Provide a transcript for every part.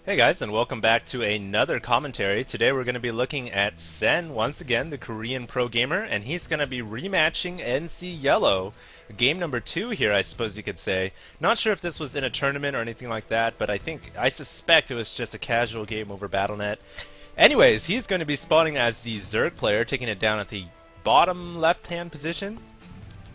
Hey guys, and welcome back to another commentary. Today we're going to be looking at Sen, once again, the Korean pro gamer, and he's going to be rematching NCYellow. Game number 2 here, I suppose you could say. Not sure if this was in a tournament or anything like that, but I suspect it was just a casual game over Battle.net. Anyways, he's going to be spawning as the Zerg player, taking it down at the bottom left-hand position.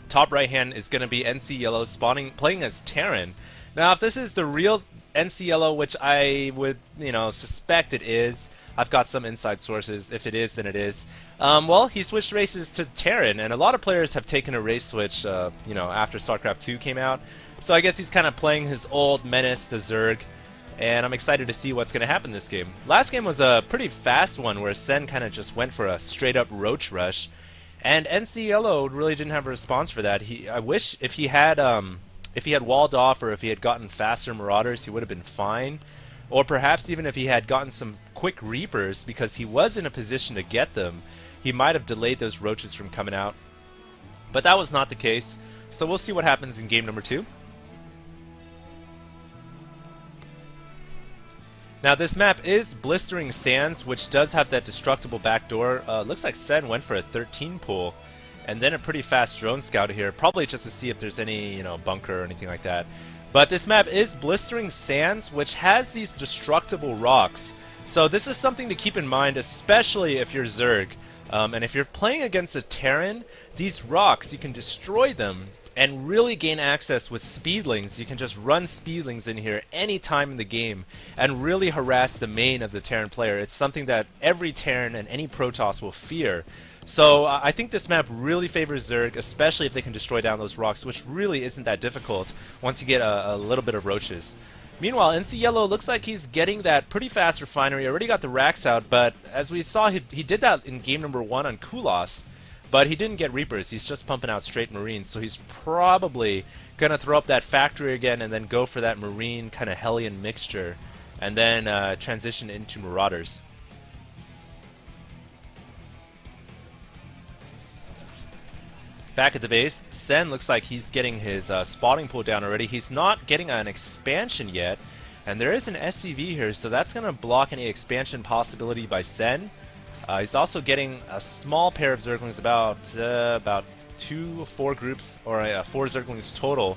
Top right-hand is going to be NCYellow playing as Terran. Now, if this is the real NCYellow, which I would, suspect it is. I've got some inside sources. If it is, then it is. Well, he switched races to Terran, and a lot of players have taken a race switch, after Starcraft 2 came out. So I guess he's kind of playing his old menace, the Zerg, and I'm excited to see what's going to happen this game. Last game was a pretty fast one, where Sen kind of just went for a straight-up roach rush, and NCYellow really didn't have a response for that. I wish if he had walled off, or if he had gotten faster Marauders, he would have been fine. Or perhaps even if he had gotten some quick Reapers, because he was in a position to get them, he might have delayed those Roaches from coming out. But that was not the case, so we'll see what happens in game number 2. Now this map is Blistering Sands, which does have that destructible backdoor. Looks like Sen went for a 13 pull. And then a pretty fast drone scout here, probably just to see if there's any, bunker or anything like that. But this map is Blistering Sands, which has these destructible rocks. So this is something to keep in mind, especially if you're Zerg. And if you're playing against a Terran, these rocks, you can destroy them and really gain access with speedlings. You can just run speedlings in here any time in the game and really harass the main of the Terran player. It's something that every Terran and any Protoss will fear. So I think this map really favors Zerg, especially if they can destroy down those rocks, which really isn't that difficult once you get a little bit of Roaches. Meanwhile, NCYellow looks like he's getting that pretty fast refinery. Already got the racks out, but as we saw, he did that in game number 1 on Kulos, but he didn't get Reapers. He's just pumping out straight Marines, so he's probably going to throw up that factory again and then go for that Marine kind of Hellion mixture, and then transition into Marauders. Back at the base, Sen looks like he's getting his spotting pool down already. He's not getting an expansion yet, and there is an SCV here, so that's going to block any expansion possibility by Sen. He's also getting a small pair of Zerglings, about 4 groups, or 4 Zerglings total,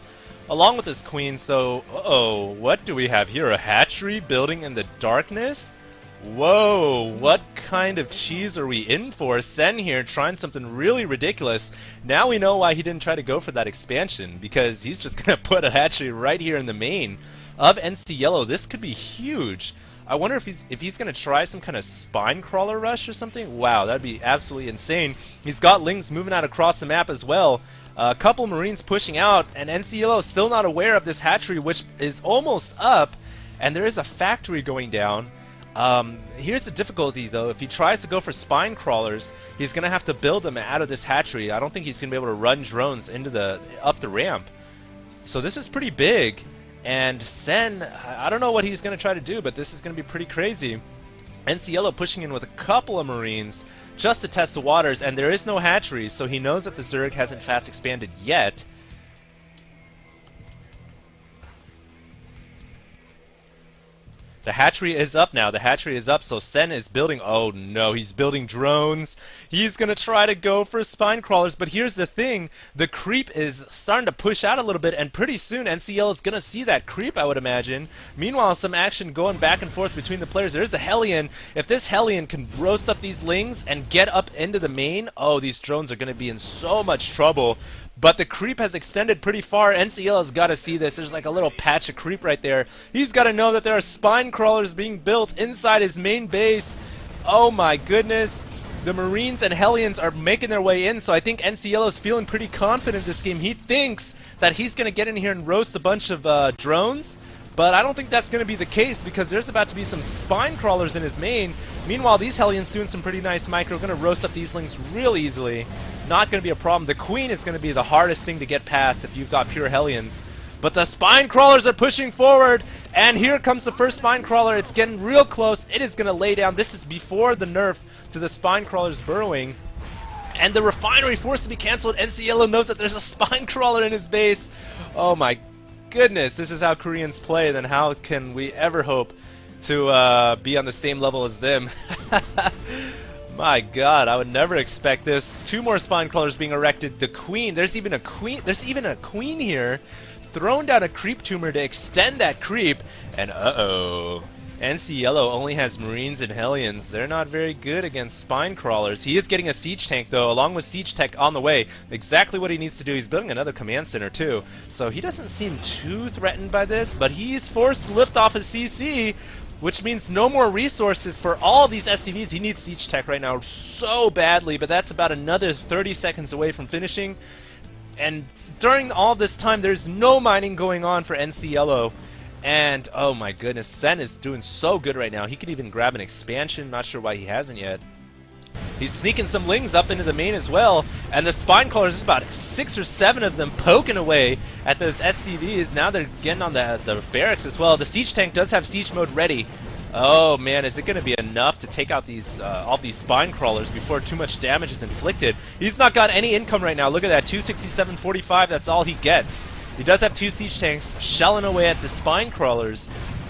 along with his queen. So, what do we have here? A hatchery building in the darkness? Whoa, what kind of cheese are we in for? Sen here trying something really ridiculous. Now we know why he didn't try to go for that expansion, because he's just going to put a hatchery right here in the main of NCYellow. This could be huge. I wonder if he's going to try some kind of spine crawler rush or something. Wow, that'd be absolutely insane. He's got Lings moving out across the map as well. A couple Marines pushing out, and NCYellow is still not aware of this hatchery, which is almost up, and there is a factory going down. Here's the difficulty though. If he tries to go for spine crawlers, he's gonna have to build them out of this hatchery. I don't think he's gonna be able to run drones into up the ramp. So this is pretty big, and Sen, I don't know what he's gonna try to do, but this is gonna be pretty crazy. NCYellow pushing in with a couple of Marines just to test the waters, and there is no hatchery, so he knows that the Zerg hasn't fast expanded yet. The hatchery is up now. The hatchery is up, so Sen is building... Oh no, he's building drones. He's going to try to go for spine crawlers, but here's the thing. The creep is starting to push out a little bit, and pretty soon NCYellow is going to see that creep, I would imagine. Meanwhile, some action going back and forth between the players. There's a Hellion. If this Hellion can roast up these Lings and get up into the main, oh, these drones are going to be in so much trouble. But the creep has extended pretty far. NCYellow's got to see this. There's like a little patch of creep right there. He's got to know that there are spine crawlers being built inside his main base. Oh my goodness. The Marines and Hellions are making their way in, so I think NCYellow's feeling pretty confident this game. He thinks that he's going to get in here and roast a bunch of drones, but I don't think that's going to be the case, because there's about to be some spine crawlers in his main. Meanwhile, these Hellions doing some pretty nice micro. Going to roast up these Lings real easily. Not going to be a problem. The Queen is going to be the hardest thing to get past if you've got pure Hellions. But the spine crawlers are pushing forward, and here comes the first spine crawler. It's getting real close. It is going to lay down. This is before the nerf to the spine crawlers burrowing. And the refinery forced to be cancelled. NCYellow knows that there's a spine crawler in his base. Oh my goodness, this is how Koreans play. Then how can we ever hope to be on the same level as them. My god, I would never expect this. 2 more spine crawlers being erected. The queen, there's even a queen here. Thrown down a creep tumor to extend that creep. And uh-oh. NCYellow only has Marines and Hellions. They're not very good against spine crawlers. He is getting a siege tank though, along with siege tech on the way. Exactly what he needs to do. He's building another command center too. So he doesn't seem too threatened by this, but he's forced to lift off his CC, which means no more resources for all these SCVs. He needs siege tech right now so badly, but that's about another 30 seconds away from finishing. And during all this time, there's no mining going on for NCYellow. And oh my goodness, Sen is doing so good right now. He could even grab an expansion. Not sure why he hasn't yet. He's sneaking some lings up into the main as well. And the spine crawlers, there's about 6 or 7 of them poking away at those SCVs. Now they're getting on the barracks as well. The siege tank does have siege mode ready. Oh man, is it going to be enough to take out these all these spine crawlers before too much damage is inflicted? He's not got any income right now. Look at that, 267.45. That's all he gets. He does have 2 siege tanks shelling away at the spine crawlers,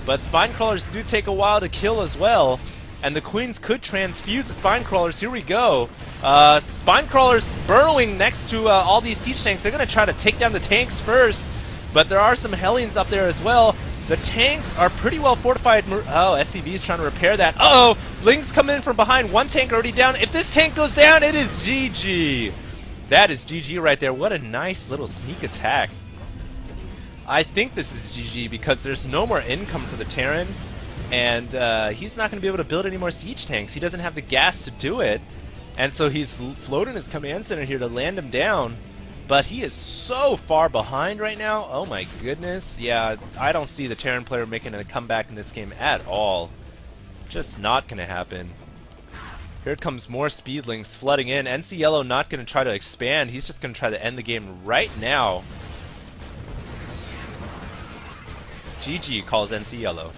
but spine crawlers do take a while to kill as well, and the queens could transfuse the spine crawlers. Here we go. Spine crawlers burrowing next to all these siege tanks. They're going to try to take down the tanks first, but there are some Hellions up there as well. The tanks are pretty well fortified. Oh, SCV is trying to repair that. Uh-oh! Lings come in from behind. 1 tank already down. If this tank goes down, it is GG. That is GG right there. What a nice little sneak attack. I think this is GG because there's no more income for the Terran, and he's not going to be able to build any more siege tanks. He doesn't have the gas to do it, and so he's floating his command center here to land him down. But he is so far behind right now. Oh my goodness. Yeah, I don't see the Terran player making a comeback in this game at all. Just not going to happen. Here comes more speedlings flooding in. NCYellow not going to try to expand. He's just going to try to end the game right now. GG calls NCYellow.